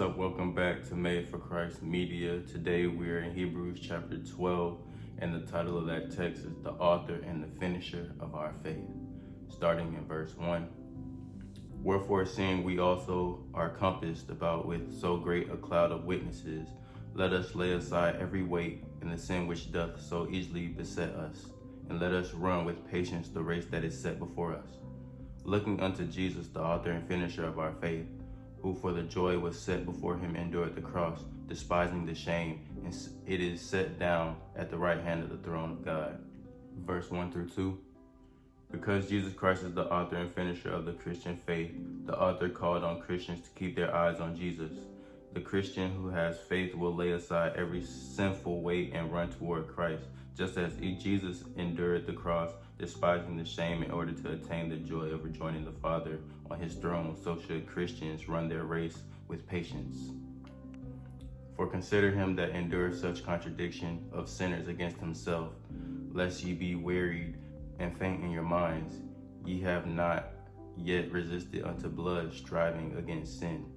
up? Welcome back to Made for Christ Media. Today we are in Hebrews chapter 12, and the title of that text is The Author and the Finisher of Our Faith. Starting in verse 1. Wherefore, seeing we also are compassed about with so great a cloud of witnesses, let us lay aside every weight and the sin which doth so easily beset us, and let us run with patience the race that is set before us, looking unto Jesus, the author and finisher of our faith, who for the joy was set before him endured the cross, despising the shame, and it is set down at the right hand of the throne of God. Verse 1 through 2. Because Jesus Christ is the author and finisher of the Christian faith, the author called on Christians to keep their eyes on Jesus. The Christian who has faith will lay aside every sinful weight and run toward Christ, just as Jesus endured the cross, despising the shame in order to attain the joy of rejoining the Father on his throne. So should Christians run their race with patience. For consider him that endured such contradiction of sinners against himself, lest ye be wearied and faint in your minds. Ye have not yet resisted unto blood, striving against sin.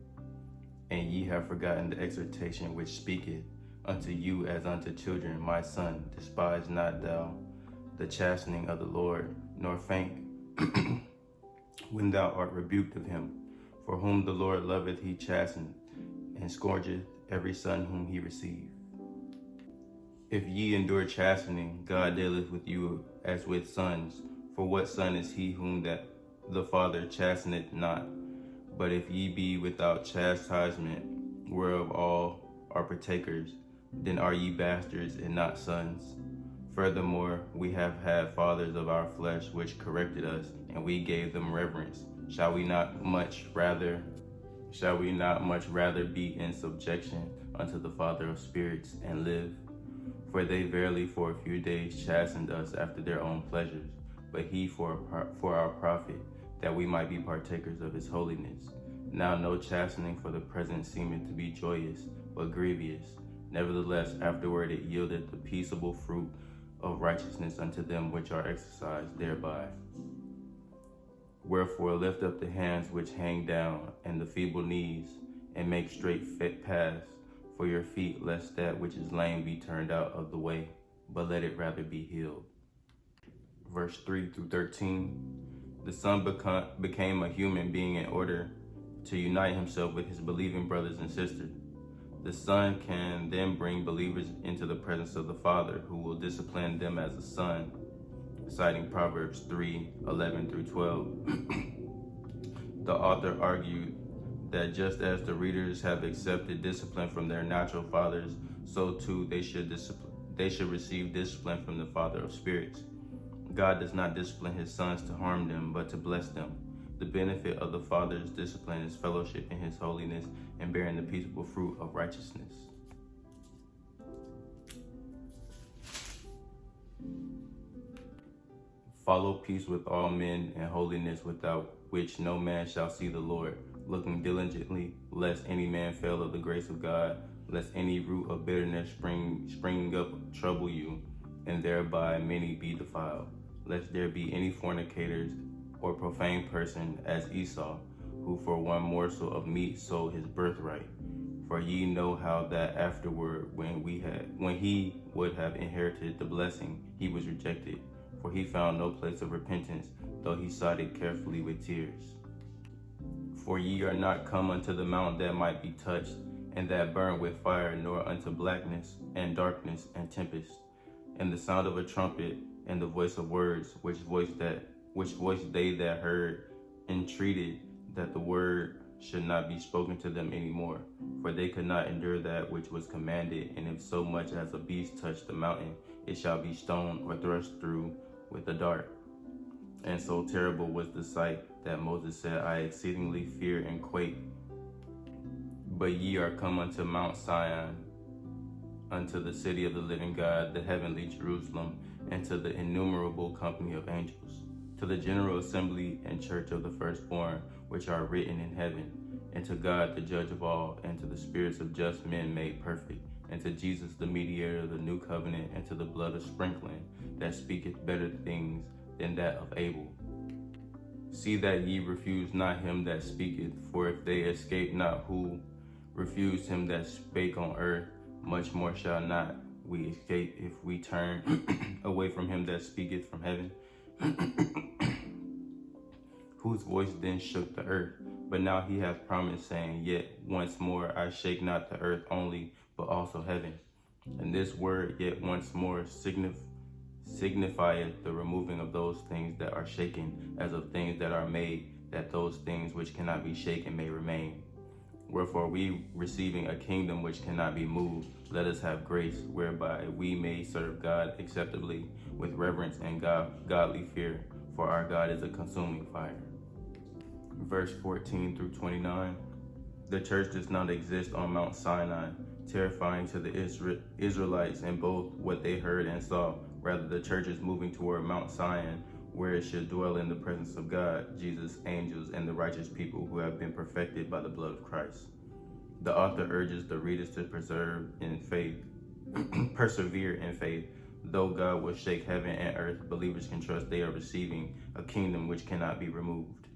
And ye have forgotten the exhortation which speaketh unto you as unto children. My son, despise not thou the chastening of the Lord, nor faint when thou art rebuked of him. For whom the Lord loveth he chasteneth, and scourgeth every son whom he receiveth. If ye endure chastening, God dealeth with you as with sons. For what son is he whom that the Father chasteneth not? But if ye be without chastisement, whereof all are partakers, then are ye bastards and not sons. Furthermore, we have had fathers of our flesh which corrected us, and we gave them reverence. Shall we not much rather be in subjection unto the Father of spirits and live? For they verily for a few days chastened us after their own pleasures, but he for our profit, that we might be partakers of his holiness. Now no chastening for the present seemeth to be joyous, but grievous. Nevertheless, afterward it yieldeth the peaceable fruit of righteousness unto them which are exercised thereby. Wherefore lift up the hands which hang down, and the feeble knees, and make straight paths for your feet, lest that which is lame be turned out of the way, but let it rather be healed. Verse 3 through 13. The Son became a human being in order to unite himself with his believing brothers and sisters. The Son can then bring believers into the presence of the Father, who will discipline them as a son, citing Proverbs 3:11 through 12. The author argued that just as the readers have accepted discipline from their natural fathers, so too they should receive discipline from the Father of spirits. God does not discipline his sons to harm them, but to bless them. The benefit of the Father's discipline is fellowship in his holiness and bearing the peaceable fruit of righteousness. Follow peace with all men and holiness, without which no man shall see the Lord, looking diligently, lest any man fail of the grace of God, lest any root of bitterness springing up trouble you, and thereby many be defiled. Lest there be any fornicators or profane person as Esau, who for one morsel of meat sold his birthright. For ye know how that afterward, when he would have inherited the blessing, he was rejected. For he found no place of repentance, though he sought it carefully with tears. For ye are not come unto the mount that might be touched, and that burned with fire, nor unto blackness and darkness and tempest, and the sound of a trumpet, and the voice of words, which voice they that heard entreated that the word should not be spoken to them any more. For they could not endure that which was commanded, and if so much as a beast touch the mountain, it shall be stoned or thrust through with a dart. And so terrible was the sight that Moses said, I exceedingly fear and quake. But ye are come unto Mount Sion, unto the city of the living God, the heavenly Jerusalem, and to the innumerable company of angels, to the general assembly and church of the firstborn, which are written in heaven, and to God the judge of all, and to the spirits of just men made perfect, and to Jesus the mediator of the new covenant, and to the blood of sprinkling, that speaketh better things than that of Abel. See that ye refuse not him that speaketh, for if they escape not who refused him that spake on earth, much more shall not we escape if we turn away from him that speaketh from heaven, whose voice then shook the earth. But now he hath promised, saying, Yet once more I shake not the earth only, but also heaven. And this word, yet once more, signifieth the removing of those things that are shaken, as of things that are made, that those things which cannot be shaken may remain. Wherefore we, receiving a kingdom which cannot be moved, let us have grace, whereby we may serve God acceptably with reverence and godly fear, for our God is a consuming fire. Verse 14 through 29. The church does not exist on Mount Sinai, terrifying to the Israelites in both what they heard and saw. Rather, the church is moving toward Mount Zion, where it should dwell in the presence of God, Jesus, angels, and the righteous people who have been perfected by the blood of Christ. The author urges the readers to persevere in faith. Though God will shake heaven and earth, believers can trust they are receiving a kingdom which cannot be removed.